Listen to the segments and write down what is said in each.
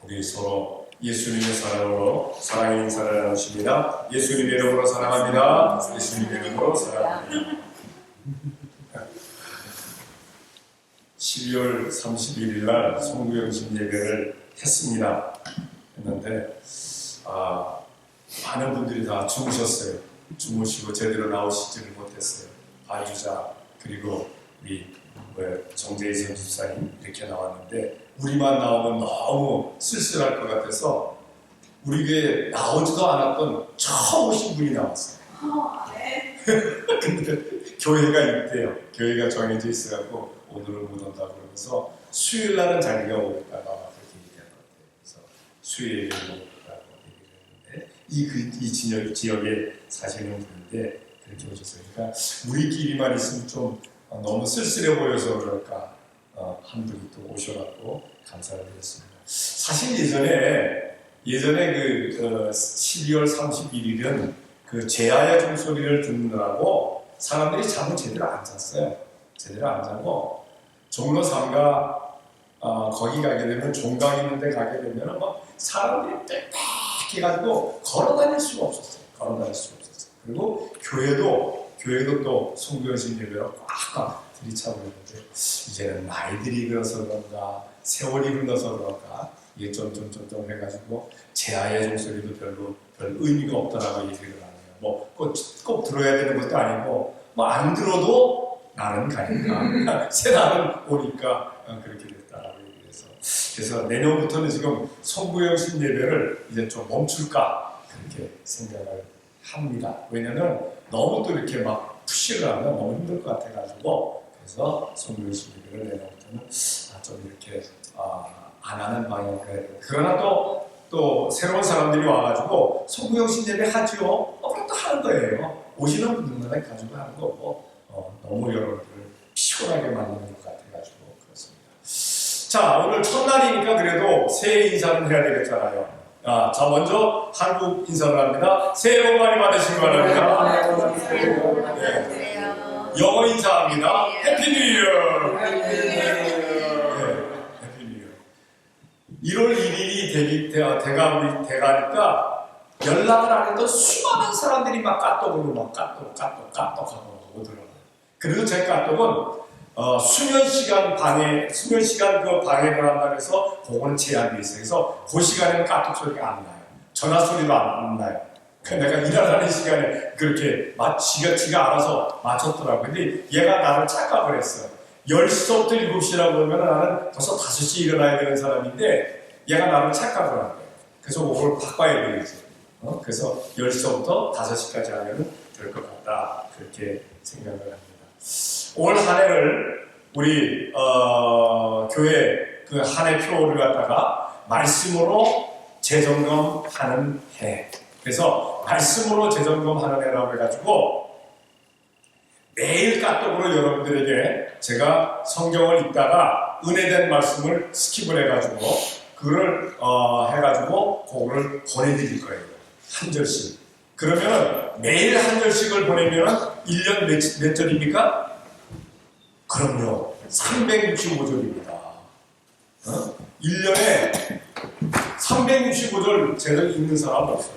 우리 서로 예수님의 사랑으로 사랑의 인사를 나누십니다. 예수님의 이름으로 사랑합니다. 예수님의 이름으로 사랑합니다. 12월 31일 날 송구영신 예배를 했습니다. 했는데 많은 분들이 다 주무셨어요. 주무시고 제대로 나오시지를 못했어요. 반주자 그리고 우리 정재희 선집사님 이렇게 나왔는데 우리만 나오면 너무 쓸쓸할 것 같아서 우리 교회에 나오지도 않았던 처음 오신 분이 나왔어요. 근데 교회가 있대요. 교회가 정해져 있어갖고 오늘은 못 온다 그러면서 수요일 날은 자기가 오겠다가 그렇게 얘기한 것 같아요. 그래서 수요일에 오겠다고 얘기를 했는데 이 지역에 사시는 분인데 그렇게 오셨어요. 그러니까 우리끼리만 있으면 좀 너무 쓸쓸해 보여서 그럴까 한 분이 또 오셔갖고 감사를 드렸습니다. 사실 예전에 그 12월 31일은 그 제아의 종소리를 듣느라고 사람들이 잠을 제대로 안 잤어요. 제대로 안 자고 종로 3가 거기 가게 되면 종강 있는 데 가게 되면 막 사람들이 빽빽해 가지고 걸어다닐 수가 없었어요. 그리고 교회도 또 송구영신 예배로 꽉 들이차고 있는데 이제는 나이들이 들어서 그런가 세월이 흘러서 그런가 이게 좀 해가지고 제아의 종소리도 별 의미가 없다라고 얘기를 하네요. 뭐 꼭 들어야 되는 것도 아니고 뭐 안 들어도 나는 가니까 새 날은 오니까 그렇게 됐다라고 얘기해서 그래서 내년부터는 지금 송구영신 예배를 이제 좀 멈출까 그렇게 생각을 합니다. 왜냐면 너무 또 이렇게 막 푸시를 하면 너무 힘들 것 같아가지고 그래서 송구영신 예배를 내년부터는 좀 이렇게 안 하는 방향으로 해야 돼요. 그러나 또 새로운 사람들이 와가지고 송구영신 예배 하지요? 그럼 또 하는 거예요. 오시는 분들만 가지고 하는 거고 너무 여러분들을 피곤하게 만드는 것 같아가지고 그렇습니다. 자, 오늘 첫날이니까 그래도 새해 인사를 해야 되겠잖아요. 자, 먼저 한국 인사를 합니다. 새해 복 많이 받으시기 바랍니다. 네. 영어 인사합니다. 해피 뉴 이어. 해피 뉴 이어. 1월 1일이 돼가니까 연락을 안 해도 수많은 사람들이 막 까똑으로 막 까똑 하고 오더라고요. 그래서 제 까똑은 수면 시간 그 방해를 한다고 해서 그거는 제한돼 있어요. 그래서 그 시간에는 까똑 소리가 안 나요. 전화 소리도 안 나요. 내가 일하는 시간에 그렇게 지가 알아서 맞췄더라고요. 근데 얘가 나를 착각을 했어. 10시부터 7시라고 그러면 나는 벌써 5시에 일어나야 되는 사람인데 얘가 나를 착각을 한 거예요. 그래서 그걸 바꿔야 되겠지. 그래서 10시부터 5시까지 하면 될 것 같다. 그렇게 생각을 합니다. 올 한 해를 우리 교회 그 한 해 표를 갖다가 말씀으로 재점검하는 해. 그래서 말씀으로 재점검하는 해라고 해가지고 매일 까똑으로 여러분들에게 제가 성경을 읽다가 은혜된 말씀을 스킵을 해가지고 그걸 해가지고 그거를 보내드릴 거예요. 한 절씩. 그러면 매일 한 절씩을 보내면 1년 몇 절입니까? 그럼요. 365절입니다. 1년에 365절 제대로 읽는 사람은 없어요.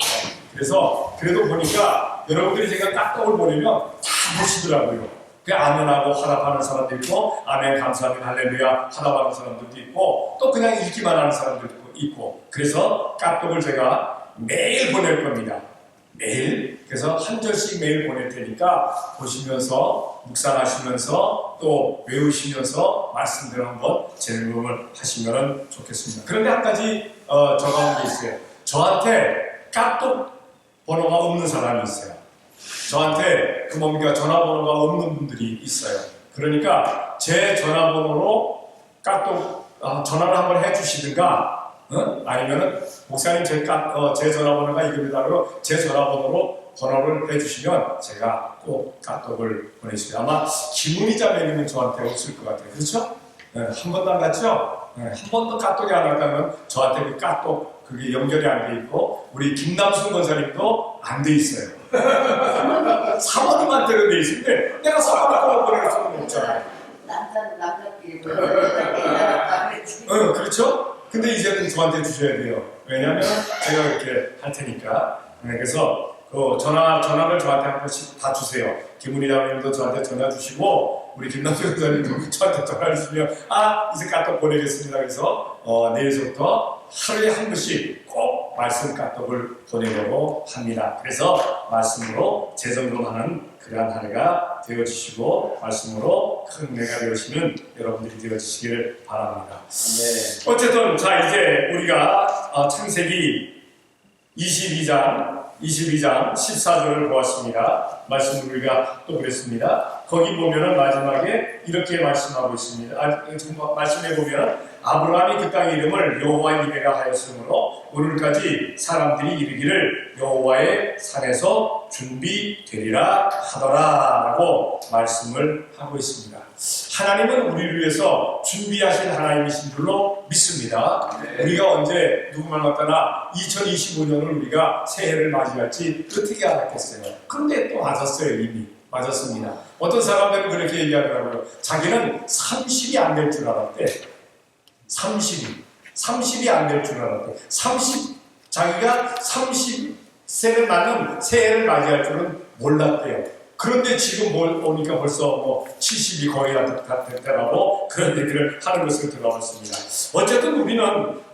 그래서 그래도 보니까 여러분들이 제가 까똑을 보내면 다 보시더라고요. 그 아멘하고 화답하는 사람도 있고 아멘 감사합니다 할렐루야 화답하는 사람들도 있고 또 그냥 읽기만 하는 사람들도 있고 그래서 까똑을 제가 매일 보낼 겁니다. 매일. 그래서 한 절씩 매일 보낼 테니까 보시면서 묵상하시면서 또 외우시면서 말씀대로 한번 재점검을 하시면 좋겠습니다. 그런데 한 가지 적어온 게 있어요. 저한테 까똑 번호가 없는 사람이 있어요. 저한테 전화번호가 없는 분들이 있어요. 그러니까 제 전화번호로 까똑 전화를 한번 해주시든가 아니면은 목사님 제 전화번호가 이겁니다로 제 전화번호로 번호를 해주시면 제가 꼭 까똑을 보내주세요. 아마 김은희 자매님은 저한테 없을 것 같아요. 그렇죠? 네, 한 번도 안 갔죠? 네, 한 번도 까똑이 안 왔다면 저한테 그 까똑 그게 연결이 안 돼 있고 우리 김남순 권사님도 안 돼 있어요. 사모님한테는 돼 있는데 내가 사모님한테 보낼 수는 없잖아요. 남자끼리 그렇죠? 근데 이제는 저한테 주셔야 돼요. 왜냐하면 제가 이렇게 할 테니까. 그래서 그 전화를 저한테 한 번씩 다 주세요. 김은희 장로님도 저한테 전화 주시고 우리 김남수 교사님도 저한테 전화 주시면 이제 카톡 보내겠습니다. 그래서 내일부터 하루에 한 번씩 꼭 말씀 카톡을 보내려고 합니다. 그래서 말씀으로 재정금하는 그러한 한 해가 되어주시고 말씀으로 큰 은혜가 되어지는 여러분들이 되어주시기를 바랍니다. 네. 어쨌든 자 이제 우리가 창세기 22장 14절을 보았습니다. 말씀을 우리가 또 그랬습니다. 거기 보면은 마지막에 이렇게 말씀하고 있습니다. 말씀해 보면 아브라함이 그 땅의 이름을 여호와 이레라 하였으므로 오늘까지 사람들이 이르기를 여호와의 산에서 준비되리라 하더라라고 말씀을 하고 있습니다. 하나님은 우리를 위해서 준비하신 하나님이신 줄로 믿습니다. 네. 우리가 언제 누구 말 맞다나 2025년을 우리가 새해를 맞이할지 어떻게 알았겠어요? 그런데 또 맞았어요. 이미 맞았습니다. 어떤 사람들은 그렇게 얘기하더라고요. 자기는 30이 안 될 줄 알았대. 30이 안 될 줄 알았대. 자기가 30세를 맞는 새해를 맞이할 줄은 몰랐대요. 그런데 지금 오니까 벌써 70이 거의 다 됐다고 그런 얘기를 하는 것을 들어봤습니다. 어쨌든 우리는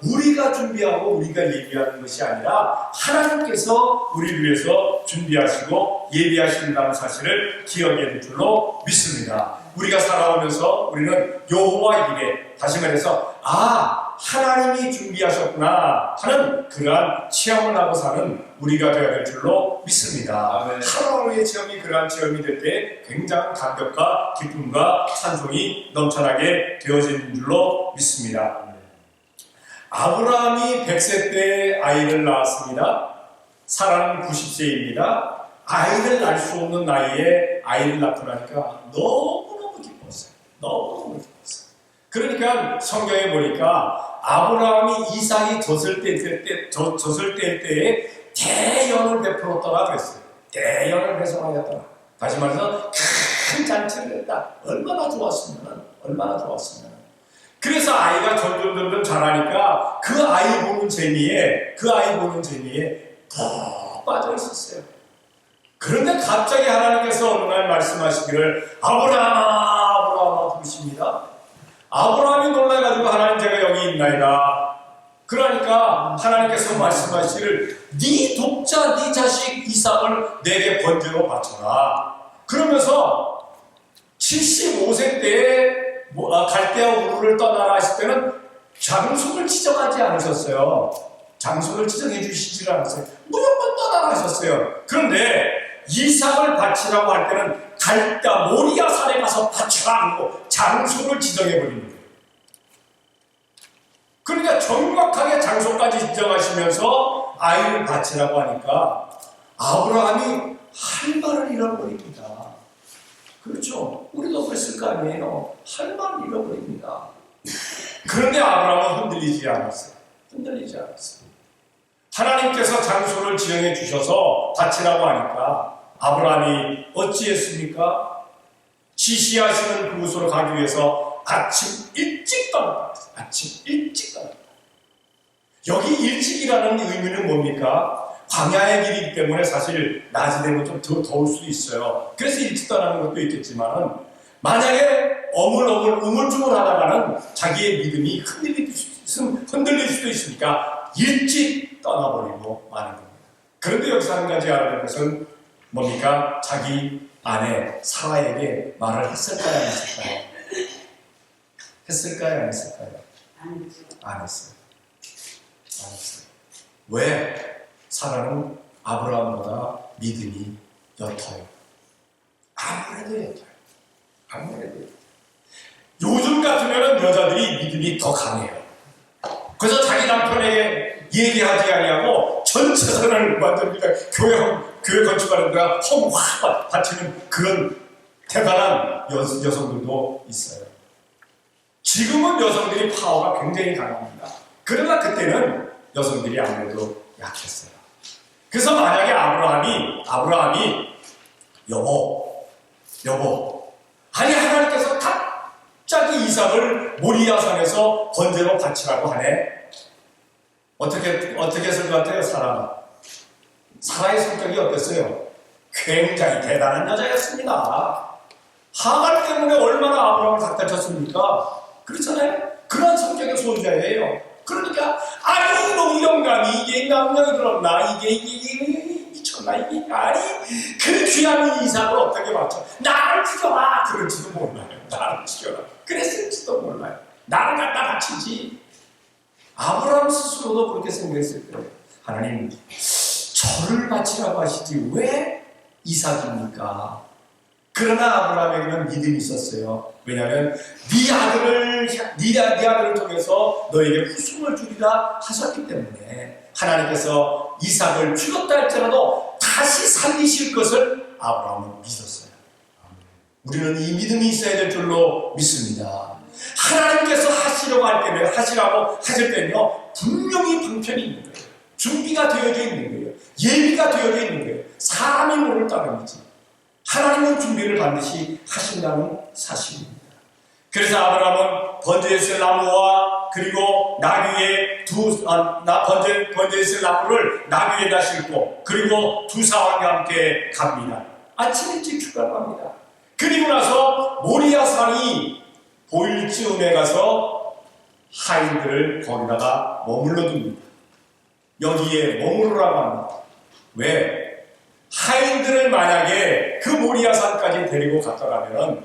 우리가 준비하고 우리가 예비하는 것이 아니라 하나님께서 우리를 위해서 준비하시고 예비하신다는 사실을 기억해야 될 줄로 믿습니다. 우리가 살아오면서 우리는 여호와 이레, 다시 말해서 하나님이 준비하셨구나 하는 그러한 체험을 하고 사는 우리가 되어야 될 줄로 믿습니다. 아멘. 하루하루의 체험이 그러한 체험이 될 때 굉장한 감격과 기쁨과 찬송이 넘쳐나게 되어지는 줄로 믿습니다. 아브라함이 100세 때 아이를 낳았습니다. 사라는 90세입니다. 아이를 낳을 수 없는 나이에 아이를 낳고 나니까 너무너무 기뻤어요. 너무너무 기뻤어요. 그러니까 성경에 보니까 아브라함이 이삭이 젖을 때에 대연을 베풀었더라 그랬어요. 대연을 배송하였더라. 다시 말해서 큰 잔치를 했다. 얼마나 좋았으면. 그래서 아이가 점점 자라니까 그 아이 보는 재미에 더 빠져 있었어요. 그런데 갑자기 하나님께서 어느 날 말씀하시기를 아브라함 부르십니다. 아브라함이 놀라가지고 하나님 제가 여기 있나이다. 그러니까 하나님께서 말씀하시기를 네 독자 네 자식 이삭을 내게 번제로 바쳐라. 그러면서 75세 때에 갈대아 우르를 떠나라 하실 때는 장소를 지정하지 않으셨어요. 장소를 지정해 주시지 않았어요. 무조건 떠나라 하셨어요. 그런데 이삭을 바치라고 할 때는 갈대아 모리아 산에 가서 바쳐라 하고 장소를 지정해 버리는 거예요. 그러니까 정확하게 장소까지 지정하시면서 아이를 바치라고 하니까 아브라함이 할 말을 잃어버립니다. 그렇죠? 우리도 그랬을 거 아니에요. 할 말을 잃어버립니다. 그런데 아브라함은 흔들리지 않았어요. 하나님께서 장소를 지정해 주셔서 바치라고 하니까 아브라함이 어찌했습니까? 지시하시는 그곳으로 가기 위해서 아침 일찍 떠났다. 여기 일찍이라는 의미는 뭡니까? 광야의 길이기 때문에 사실 낮이 되면 좀 더 더울 수도 있어요. 그래서 일찍 떠나는 것도 있겠지만 만약에 우물쭈물하다가는 자기의 믿음이 흔들릴 수도 있으니까 일찍 떠나버리고 마는 겁니다. 그런데 여기서 한 가지 알아야 될 것은 뭡니까? 자기 아내 사라에게 말을 했을까요? 안 했을까요? 안 했어요. 왜? 사라는 아브라함보다 믿음이 옅어요. 아무래도 옅어요. 요즘 같으면 여자들이 믿음이 더 강해요. 그래서 자기 남편에게 얘기하지 아니하고 전체선을 완전히 교회 건축하는 데가 확 바치는 그런 대단한 여성들도 있어요. 지금은 여성들이 파워가 굉장히 강합니다. 그러나 그때는 여성들이 아무래도 약했어요. 그래서 만약에 아브라함이 여보 아니 하나님께서 갑자기 이삭을 모리아산에서 번제로 바치라고 하네. 어떻게 했을 것 같아요, 사라의 성격이 어땠어요? 굉장히 대단한 여자였습니다. 하갈 때문에 얼마나 아브라함을 닥달쳤습니까? 그렇잖아요? 그런 성격의 소유자예요. 그러니까, 아니, 이놈 영감이, 이게 남녀이 들었나? 이게 미쳤나? 아니, 그 귀한 이삭을 어떻게 맞춰? 나를 죽여라! 그럴지도 몰라요. 나를 죽여라. 그랬을지도 몰라요. 나를 갖다 바치지. 아브라함 스스로도 그렇게 생각했을 거예요. 하나님, 저를 바치라고 하시지 왜 이삭입니까? 그러나 아브라함에게는 믿음이 있었어요. 왜냐하면 네 아들을 통해서 너에게 후손을 주리라 하셨기 때문에 하나님께서 이삭을 죽였다 할지라도 다시 살리실 것을 아브라함은 믿었어요. 우리는 이 믿음이 있어야 될 줄로 믿습니다. 하나님께서 하시라고 하실 때는요, 분명히 방편이 있는 거예요. 준비가 되어져 있는 거예요. 예비가 되어져 있는 거예요. 사람이 모를 따름이지. 하나님은 준비를 반드시 하신다는 사실입니다. 그래서 아브라함은 번제에 쓸 나무와 그리고 나귀의 번제에 쓸 나무를 나귀에다 싣고 그리고 두 사람과 함께 갑니다. 아침 일찍 출발합니다. 그리고 나서 모리아산이 보일 즈음에 가서 하인들을 거기다가 머물러 둡니다. 여기에 머무르라고 합니다. 왜? 하인들을 만약에 그 모리아산까지 데리고 갔더라면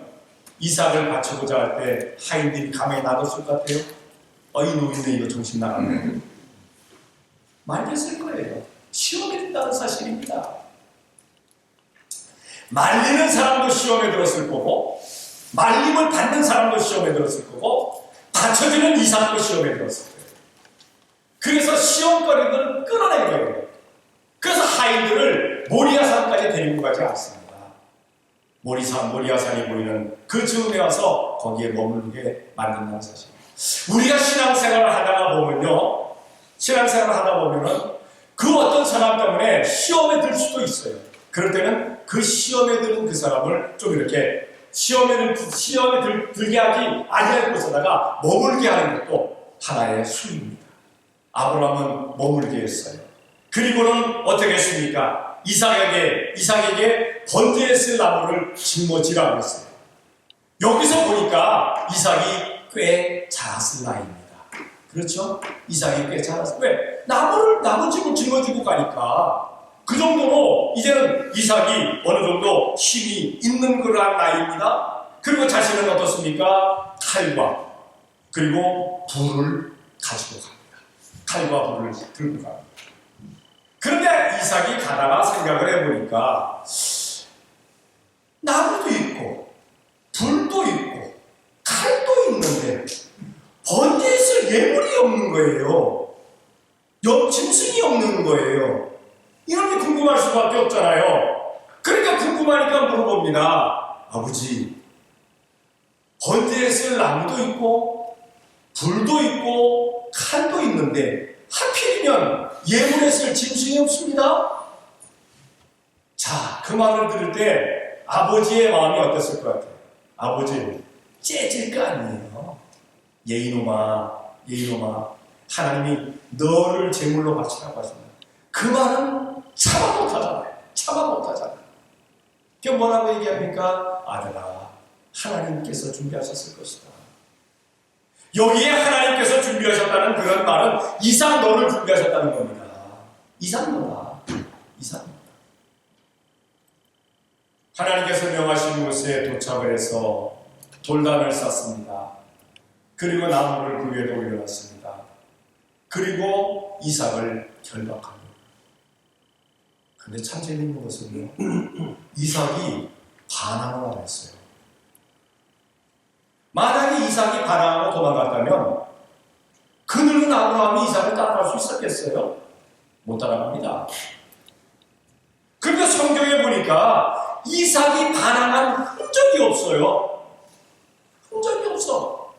이삭을 바치고자 할 때 하인들이 가만히 놔뒀을 것 같아요? 이 노인네 이거 정신 나갔네. 말렸을 거예요. 시험에 든다는 사실입니다. 말리는 사람도 시험에 들었을 거고 말림을 받는 사람도 시험에 들었을 거고 받쳐지는 이삭도 시험에 들었을 거예요. 그래서 시험거리들을 끌어내야 돼요. 그래서 하인들을 모리아산까지 데리고 가지 않습니다. 모리아산이 보이는 그 즈음에 와서 거기에 머물게 만든다는 사실입니다. 우리가 신앙생활을 하다 보면은 그 어떤 사람 때문에 시험에 들 수도 있어요. 그럴 때는 그 시험에 드는 그 사람을 좀 이렇게 시험에 들게 하지 아니할 곳에다가 머물게 하는 것도 하나의 수입니다. 아브라함은 머물게 했어요. 그리고는 어떻게 했습니까? 이삭에게 번제에 쓸 나무를 짊어지라고 했어요. 여기서 보니까 이삭이 꽤 자랐을 나이입니다. 그렇죠? 이삭이 꽤 자랐을. 왜? 나무집을 짊어지고 가니까 그 정도로 이제는 이삭이 어느 정도 힘이 있는 그러한 나이입니다. 그리고 자신은 어떻습니까? 칼과 그리고 불을 가지고 갑니다. 칼과 불을 들고 갑니다. 그런데 이삭이 가다가 생각을 해보니까 나무도 있고 불도 있고 칼도 있는데 번제에 쓸 예물이 없는 거예요. 짐승이 없는 거예요. 이런 게 궁금할 수밖에 없잖아요. 그러니까 궁금하니까 물어봅니다. 아버지, 번제에 쓸 나무도 있고 불도 있고 칼도 있는데 하필이면 예물에 쓸 짐승이 없습니다. 자, 그 말을 들을 때 아버지의 마음이 어땠을 것 같아요? 아버지, 째질 거 아니에요. 예이놈아, 하나님이 너를 제물로 바치라고 하십니다. 그 말은 참아 못하잖아요. 그게 뭐라고 얘기합니까? 아들아, 하나님께서 준비하셨을 것이다. 여기에 하나님께서 준비하셨다는 그런 말은 이삭 너를 준비하셨다는 겁니다. 이삭 너다. 하나님께서 명하신 곳에 도착을 해서 돌단을 쌓습니다. 그리고 나무를 그 위에 올려놨습니다. 그리고 이삭을 결박합니다. 근데 참 재밌는 것은요, 이삭이 반항을 안 했어요. 만약에 이삭이 반항하고 도망갔다면 그 늙은 아브라함이 이삭을 따라갈 수 있었겠어요? 못 따라갑니다. 그런데 성경에 보니까 이삭이 반항한 흔적이 없어요. 흔적이 없어.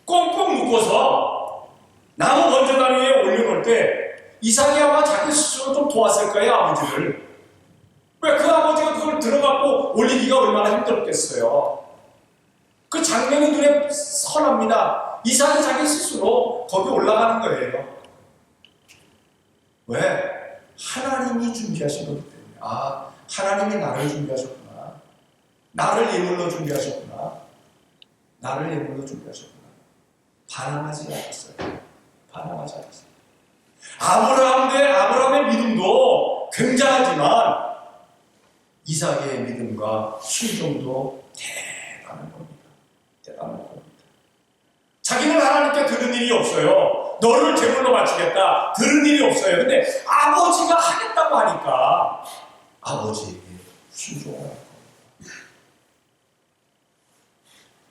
꽁꽁 묶어서 나무 번제단 위에 올려놓을 때 이삭이 아마 자기 스스로 좀 도왔을 거예요, 아버지를. 왜? 그 아버지가 그걸 들어갖고 올리기가 얼마나 힘들었겠어요. 그 장면이 눈에 선합니다. 이삭이 자기 스스로 거기 올라가는 거예요. 왜? 하나님이 준비하신 거기 때문에. 아, 하나님이 나를 준비하셨구나. 나를 예물로 준비하셨구나. 나를 예물로 준비하셨구나. 반항하지 않았어요. 반항하지 않았어요. 아브라함의 믿음도 굉장하지만 이삭의 믿음과 순종도 대단한 겁니다. 대단한 겁니다. 자기는 하나님께 들은 일이 없어요. 너를 제물로 바치겠다. 들은 일이 없어요. 근데 아버지가 하겠다고 하니까 아버지에게 순종하는 겁니다.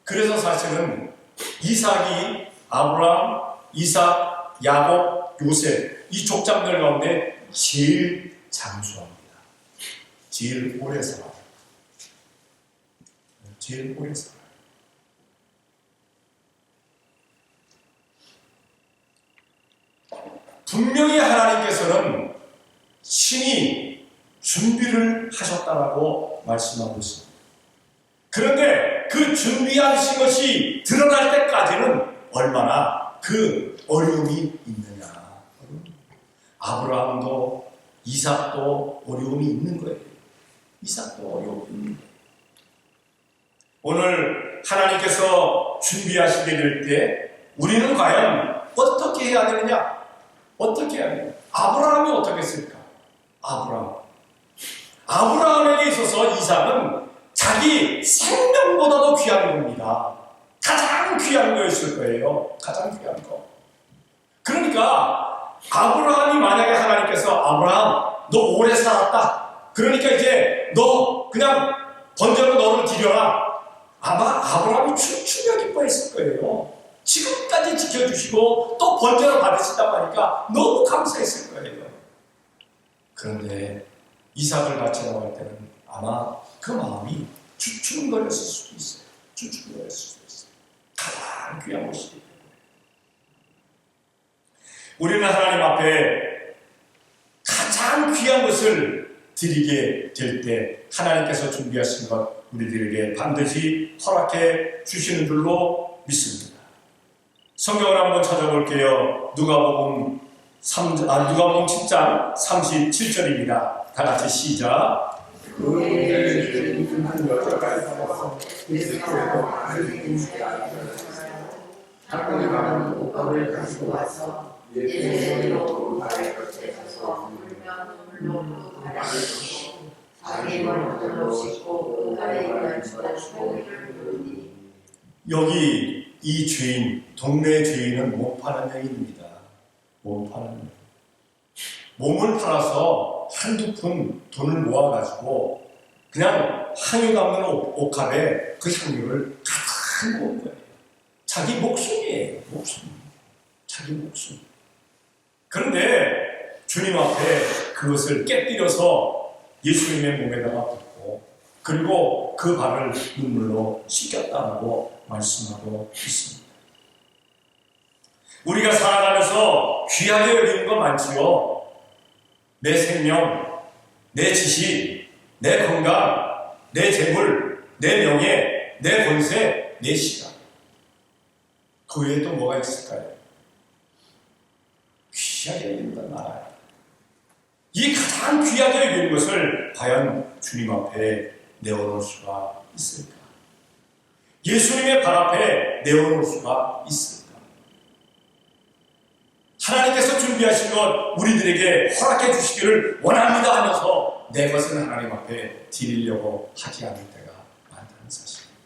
그래서 사실은 이삭이 아브라함, 이삭, 야곱, 요셉 이 족장들 가운데 제일 장수합니다. 제일 오래 살아요. 제일 오래 살아요. 분명히 하나님께서는 신이 준비를 하셨다라고 말씀하고 있습니다. 그런데 그 준비한 것이 드러날 때까지는 얼마나 그 어려움이 있느냐. 아브라함도 이삭도 어려움이 있는 거예요. 이삭도 어려움이 있는 거예요. 오늘 하나님께서 준비하시게 될 때 우리는 과연 어떻게 해야 되느냐? 어떻게 해야 되느냐? 아브라함이 어떻게 했을까? 아브라함에게 있어서 이삭은 자기 생명보다도 귀한 겁니다. 가장 귀한 거였을 거예요. 가장 귀한 거. 그러니까 아브라함이 만약에 하나님께서 아브라함 너 오래 살았다. 그러니까 이제 너 그냥 번제로 너를 드려라. 아마 아브라함이 춤추며 기뻐했을 거예요. 지금까지 지켜주시고 또 번제로 받으신다고 하니까 너무 감사했을 거예요. 그런데 이삭을 바치라고 할 때는 아마 그 마음이 주춤거렸을 수도 있어요. 주춤거렸을 수도 있어요. 가장 귀한 것이기 때문에. 우리는 하나님 앞에 가장 귀한 것을 드리게 될 때 하나님께서 준비하신 것 우리들에게 반드시 허락해 주시는 줄로 믿습니다. 성경을 한번 찾아볼게요. 누가복음 7장 37절입니다. 다 같이 시작. 그의 믿음한 여자가 있어서 예수께서 많은 인식이 아니었어요. 학교에 옷감을 가지고 와서 예수님으로 발을 곁에 서서 물로 발라주시고 자기 머리를 씻고 그날에 일어난 주의를 부르니. 여기 이 죄인, 동네 죄인은 몸 파는 여인입니다. 몸 파는 여인. 몸을 팔아서 한두 푼 돈을 모아가지고 그냥 향유 담는 옥합에 그 향유를 가득 모은 거예요. 자기 목숨이에요. 목숨. 자기 목숨. 그런데 주님 앞에 그것을 깨뜨려서 예수님의 몸에다가 붓고 그리고 그 발을 눈물로 씻겼다고 말씀하고 있습니다. 우리가 살아가면서 귀하게 여기는 거 많지요. 내 생명, 내 지식, 내 건강, 내 재물, 내 명예, 내 권세, 내 시간. 그 외에 또 뭐가 있을까요? 귀하게 여기는 건 많아요. 이 가장 귀하게 여기는 것을 과연 주님 앞에 내어놓을 수가 있을까? 예수님의 발 앞에 내어놓을 수가 있을까? 하나님께서 준비하신 것 우리들에게 허락해 주시기를 원합니다 하면서 내 것은 하나님 앞에 드리려고 하지 않을 때가 많다는 사실입니다.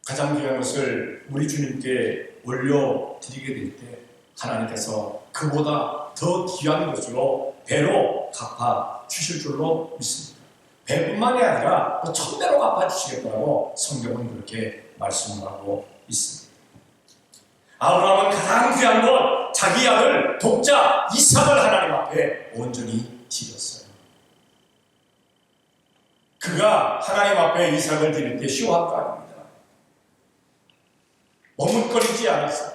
가장 귀한 것을 우리 주님께 올려드리게 될 때 하나님께서 그보다 더 귀한 것으로 배로 갚아 주실 줄로 믿습니다. 배뿐만이 아니라 1000배로 갚아 주시겠다고 성경은 그렇게 말씀을 하고 있습니다. 아브라함은 가장 귀한 것 자기 아들 독자 이삭을 하나님 앞에 온전히 드렸어요. 그가 하나님 앞에 이삭을 드릴 때 쉬워한 거 아닙니다. 머뭇거리지 않았어요.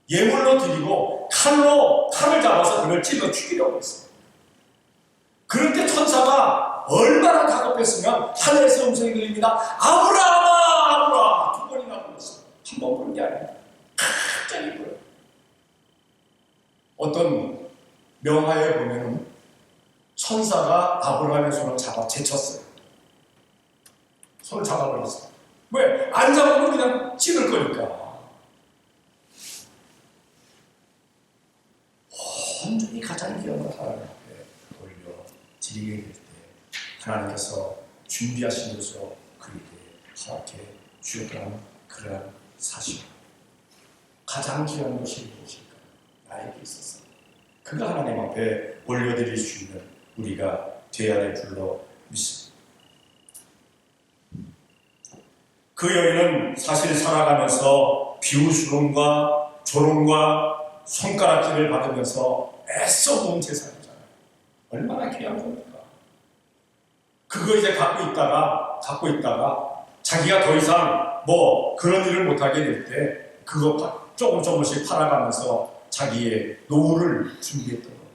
예물로 드리고 칼을 잡아서 그걸 찔러 죽이려고 했어요. 그럴 때 천사가 얼마나 다급했으면 하늘에서 음성이 들립니다. 아브라함아, 아브라함아, 2번이나 불렀어요. 한 번 부른 게 아니에요. 갑자기 불어요. 어떤 명화에 보면은 천사가 아브라함의 손을 잡아 제쳤어요. 손을 잡아버렸어요. 왜? 안 잡으면 그냥 찌를 거니까. 온전히 가장 귀한 것 하나님 앞에 올려 드리게 될 때 하나님께서 준비하신 것으로 그에게 허락해 주었다는 그러한 사실. 가장 귀한 것이 무엇일까? 나에게 있어서. 그가 하나님 앞에 올려드릴 수 있는 우리가 되어야 될 줄로 믿습니다. 그 여인은 사실 살아가면서 비웃음과 조롱과 손가락질을 받으면서 애써 모은 재산이잖아요. 얼마나 귀한 겁니까? 그거 이제 갖고 있다가 자기가 더 이상 뭐 그런 일을 못하게 될 때 그거 조금씩 팔아가면서 자기의 노후를 준비했던 겁니다.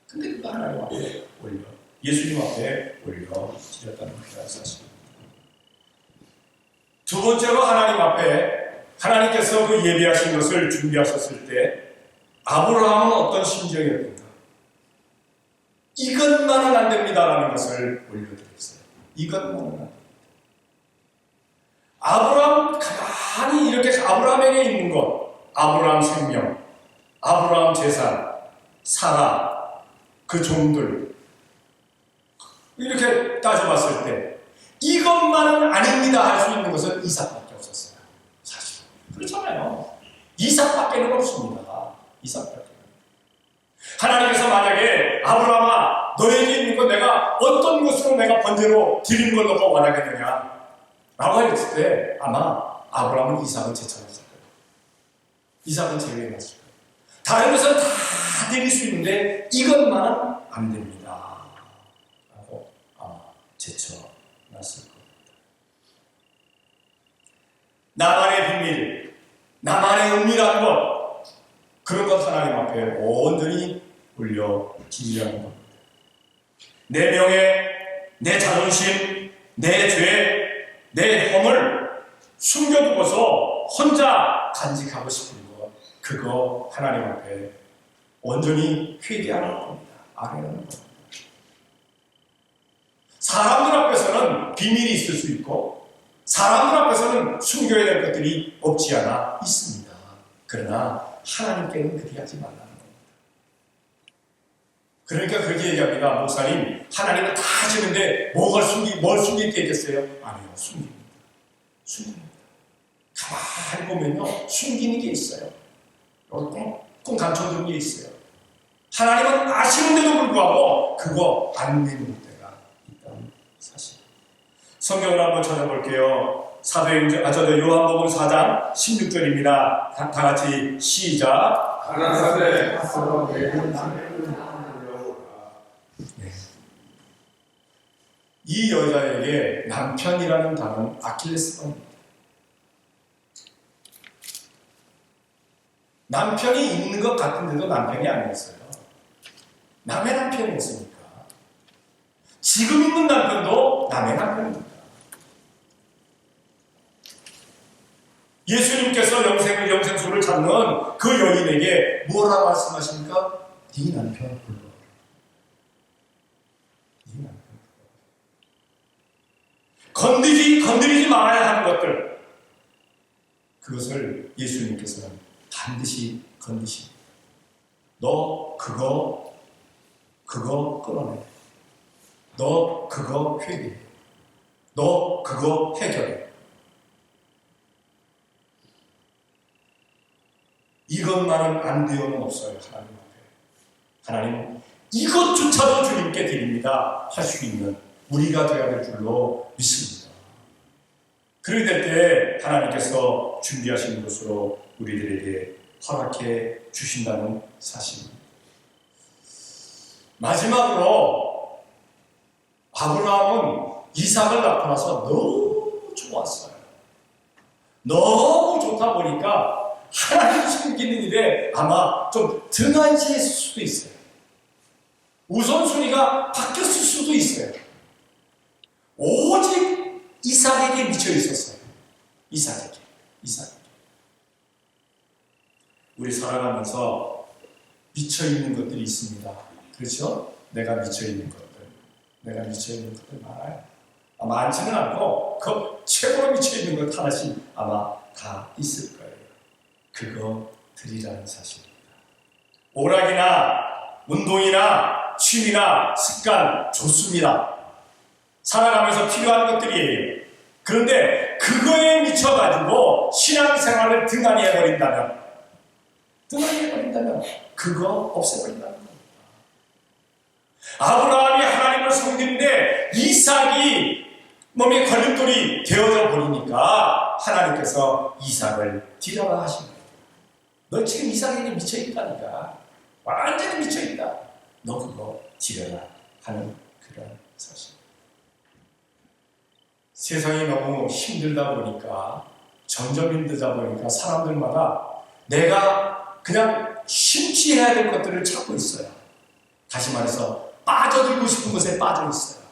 근데 그거 하나님 앞에 올려 예수님 앞에 올려 드렸다는 그런 사실입니다. 두 번째로 하나님 앞에 하나님께서 그 예비하신 것을 준비하셨을 때 아브라함은 어떤 심정이었는가? 이것만은 안 됩니다라는 것을 올려드렸어요. 이것만은 안 됩니다. 아브라함 가만히 이렇게 아브라함에게 있는 것, 아브라함 생명, 아브라함 재산, 사라, 그 종들 이렇게 따져봤을 때 이것만은 아닙니다 할 수 있는 것은 이삭밖에 없었어요. 사실 그렇잖아요. 이삭밖에는 없습니다. 이삭밖에. 하나님께서 만약에 아브라함아 너에게 있는 것 내가 어떤 것으로 내가 번제로 드리는 걸 너가 원하겠느냐 라고 했을 때 아마 아브라함은 이삭을 제쳐놨을 거예요. 이삭은 제외해놨을 거예요. 다른 것은 다 드릴 수 있는데 이것만은 안 됩니다 라고 아마 제쳐놨을 겁니다. 나만의 비밀, 나만의 은밀한 것 그런 것 하나님 앞에 온전히 올려드리려는 겁니다. 내 명예, 내 자존심, 내 죄, 내 험을 숨겨두고서 혼자 간직하고 싶은 것 그거 하나님 앞에 온전히 회개하는 겁니다. 아뢰는 겁니다. 사람들 앞에서는 비밀이 있을 수 있고 사람들 앞에서는 숨겨야 될 것들이 없지 않아 있습니다. 그러나 하나님께는 그렇게 하지 말라는 겁니다. 그러니까 그렇게 얘기합니다. 목사님, 하나님은 다 아시는데 뭘 숨길 게 있겠어요? 아니요, 숨깁니다. 숨깁니다. 가만히 보면요, 숨기는 게 있어요. 꽁꽁 감춰두는 게 있어요. 하나님은 아시는데도 불구하고 그거 안 내는 때가 있다는 사실. 성경을 한번 찾아볼게요. 요한복음 4장 16절입니다. 다 같이 시작. 가나사대 이 여자에게 남편이라는 단어는 아킬레스건입니다. 남편이 있는 것 같은데도 남편이 아니었어요. 남의 남편이었으니까. 지금 있는 남편도 남의 남편입니다. 예수님께서 영생수를 찾는 그 여인에게 뭐라고 말씀하십니까? 네 남편 불러. 네 남편 불러. 건드리지 말아야 하는 것들. 그것을 예수님께서는 반드시 건드십니다. 너 그거 끊어내. 너 그거 회개해. 너 그거 해결해. 이것만은 안 되어는 없어요. 하나님 앞에. 하나님 이것조차도 주님께 드립니다. 할 수 있는 우리가 되어야 될 줄로 믿습니다. 그렇게 될 때 하나님께서 준비하신 것으로 우리들에게 허락해 주신다는 사실입니다. 마지막으로 아브라함은 이삭을 낳고 나서 너무 좋았어요. 너무 좋다 보니까 하나님 숨기는 일에 아마 좀 등한시했을 수도 있어요. 우선순위가 바뀌었을 수도 있어요. 오직 이삭에게 미쳐 있었어요. 이삭에게. 우리 살아가면서 미쳐있는 것들이 있습니다. 그렇죠? 내가 미쳐있는 것들 많아요. 많지는 않고 그 최고로 미쳐있는 것 하나씩 아마 다 있을 거예요. 그거 드리라는 사실입니다. 오락이나 운동이나 취미나 습관 좋습니다. 살아가면서 필요한 것들이에요. 그런데 그거에 미쳐가지고 신앙생활을 등한히 해버린다면 그거 없애버린다는 겁니다. 아브라함이 하나님을 섬기는데 이삭이 몸에 걸림돌이 되어져 버리니까 하나님께서 이삭을 디라라 하신 거예요. 너 지금 이삭에게 미쳐있다니까. 완전히 미쳐있다. 너 그거 디라라 하는 그런 사실. 세상이 너무 힘들다 보니까, 점점 힘들다 보니까 사람들마다 내가 그냥 심취해야 될 것들을 찾고 있어요. 다시 말해서 빠져들고 싶은 것에 빠져 있어요.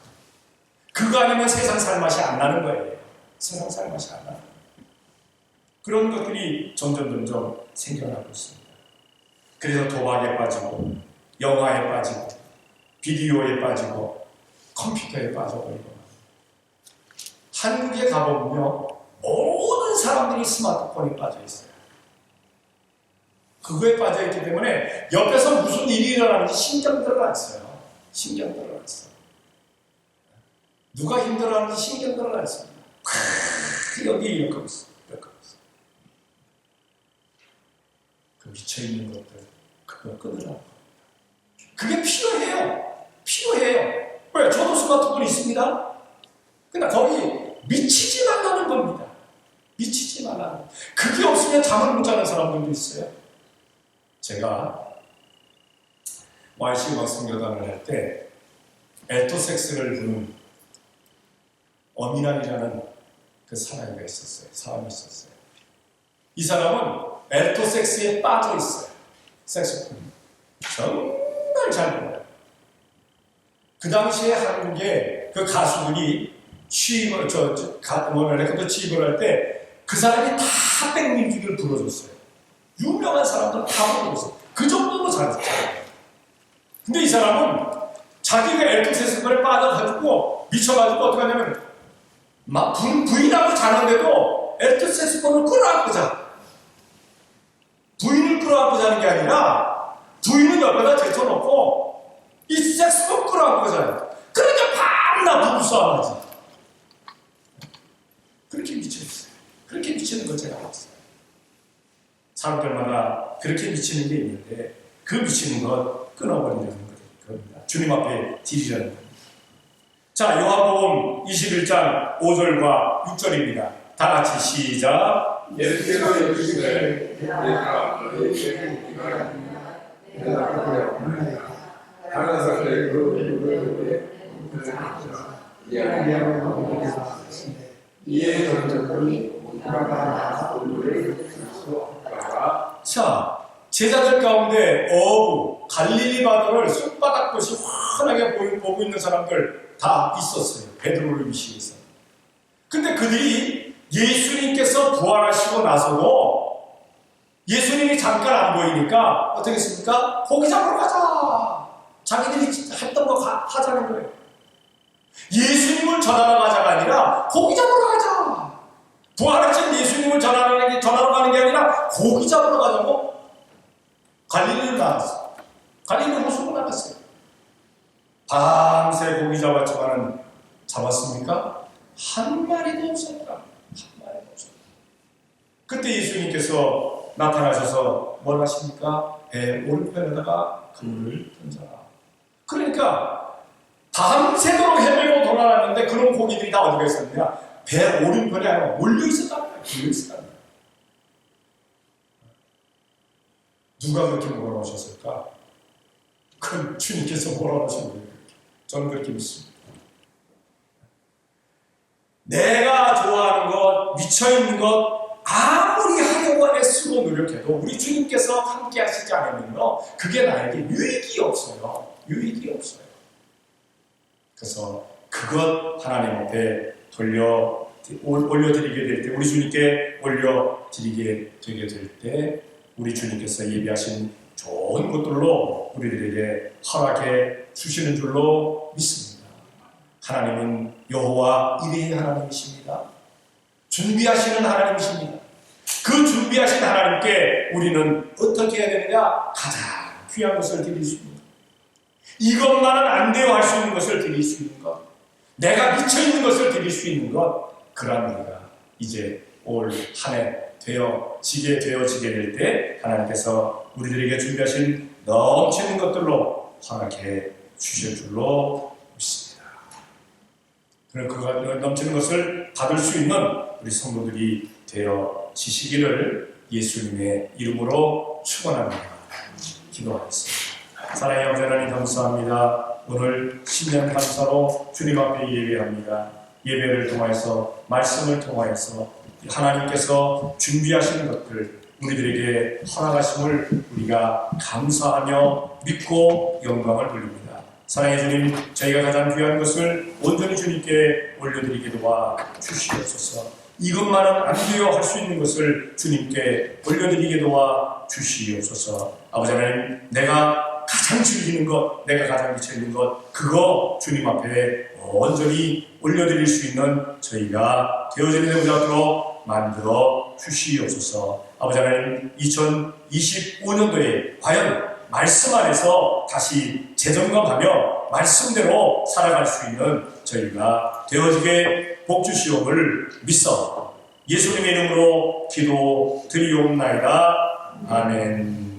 그거 아니면 세상 살 맛이 안 나는 거예요. 세상 살 맛이 안 나는 거예요. 그런 것들이 점점 생겨나고 있습니다. 그래서 도박에 빠지고, 영화에 빠지고, 비디오에 빠지고, 컴퓨터에 빠져버리고. 한국에 가보면요, 모든 사람들이 스마트폰에 빠져 있어요. 그거에 빠져 있기 때문에 옆에서 무슨 일이 일어나는지 신경들을 안 써요. 누가 힘들어하는지 신경들을 안 써요. 여기 이렇게 하고 있어. 그 미쳐있는 것들, 그거 끊으라고. 그게 필요해요. 왜? 저도 스마트폰이 있습니다. 그러니까 거기 미치지 말라는 겁니다. 그게 없으면 잠을 못 자는 사람들도 있어요. 제가 YC 막성교단을 할 때 에토섹스를 부는 어미란이라는 그 사람이 있었어요. 이 사람은 에토섹스에 빠져 있어요. 색소폰. 정말 잘 불러요. 그 당시에 한국에 그 가수들이 레코드 취입을 할 때 그 사람이 다 백뮤직을 불러줬어요. 유명한 사람들 다 불러줬어요. 그 정도로 잘했어요. 근데 이 사람은 자기가 에토섹스에 빠져가지고 미쳐가지고 어떻게 하냐면 막 부인하고 자는데도 에토섹스폰을 끌어안고 자. 부인을 끌어안고 자는 게 아니라 부인은 옆에다 제쳐놓고 이 섹스폰 끌어안고 자요. 그러니까 밤낮 부부싸움하지. 그렇게 미쳐있어요. 그렇게 미치는 걸 제가 봤어요. 사람들마다 그렇게 미치는 게 있는데 그 미치는 것 끊어버리려는 겁니다. 주님 앞에 드리려는 겁니다. 자, 요한복음 21장 5절과 6절입니다. 다 같이 시작. 예수께서 이르시되 얘들아 너희 죄는 이거라 하니라 대답하되 없나이다. 다른 사람들의 그 이야기하고 이에 전적으로 우리가 나아가 우리를 쓸수 없다가. 자, 제자들 가운데 갈릴리 바다를 손바닥것이 환하게 보고 있는 사람들 다 있었어요. 베드로를 위시해서. 근데 그들이 예수님께서 부활하시고 나서도 예수님이 잠깐 안 보이니까 어떻게 했습니까? 고기 잡으러 가자. 자기들이 했던 거 하자는 거예요. 예수님을 전하러 가자가 아니라 고기 잡으러 가자. 부활하신 예수님을 전하러 가는 게 아니라 고기 잡으러 가자고 갈릴리를 나갔어요. 갈릴리 호수로 나갔어요. 밤새 고기 잡았지만은 잡았습니까? 한 마리도 없었다. 그때 예수님께서 나타나셔서 뭘 하십니까? 배 오른편에다가 그물을 던져라. 그러니까 밤새도록 헤매고 돌아다녔는데 그런 고기들이 다 어디가 있었느냐? 배 오른편에 아니라 몰려있었다는 거예요. 누가 그렇게 몰아오셨을까? 그 주님께서 몰아오신 거예요. 저는 그렇게 믿습니다. 내가 좋아하는 것, 미쳐있는 것, 아무리 하려고 애쓰고 노력해도 우리 주님께서 함께 하시지 않으면요, 그게 나에게 유익이 없어요. 그래서 그것 하나님 앞에 올려드리게 될 때, 우리 주님께 올려드리게 되게 될 때, 우리 주님께서 예비하신 좋은 것들로 우리들에게 허락해 주시는 줄로 믿습니다. 하나님은 여호와 이레의 하나님이십니다. 준비하시는 하나님이십니다. 그 준비하신 하나님께 우리는 어떻게 해야 되느냐? 가장 귀한 것을 드릴 수 있는 것, 이것만은 안 돼요 할 수 있는 것을 드릴 수 있는 것, 내가 미쳐있는 것을 드릴 수 있는 것, 그러한 우리가 이제 올 한 해 되어지게 될 때 하나님께서 우리들에게 준비하신 넘치는 것들로 허락해 주실 줄로 믿습니다. 그런 그 넘치는 것을 받을 수 있는 우리 성도들이 되어지시기를 예수님의 이름으로 축원합니다. 기도하겠습니다. 사랑의 아버지 하나님 감사합니다. 오늘 신년 감사로 주님 앞에 예배합니다. 예배를 통하여서 말씀을 통하여서 하나님께서 준비하시는 것들 우리들에게 허락하심을 우리가 감사하며 믿고 영광을 돌립니다. 사랑의 주님, 저희가 가장 귀한 것을 온전히 주님께 올려드리게 도와 주시옵소서. 이것만은 안 돼요 할 수 있는 것을 주님께 올려드리게 도와 주시옵소서. 아버지 하나님, 내가 가장 즐기는 것, 내가 가장 미쳐있는 것, 그거 주님 앞에 온전히 올려드릴 수 있는 저희가 되어지는 자들로 만들어 주시옵소서. 아버지 하나님, 2025년도에 과연 말씀 안에서 다시 재점검하며 말씀대로 살아갈 수 있는 저희가 되어지게 복 주시옵을 믿사 예수님의 이름으로 기도 드리옵나이다. 아멘.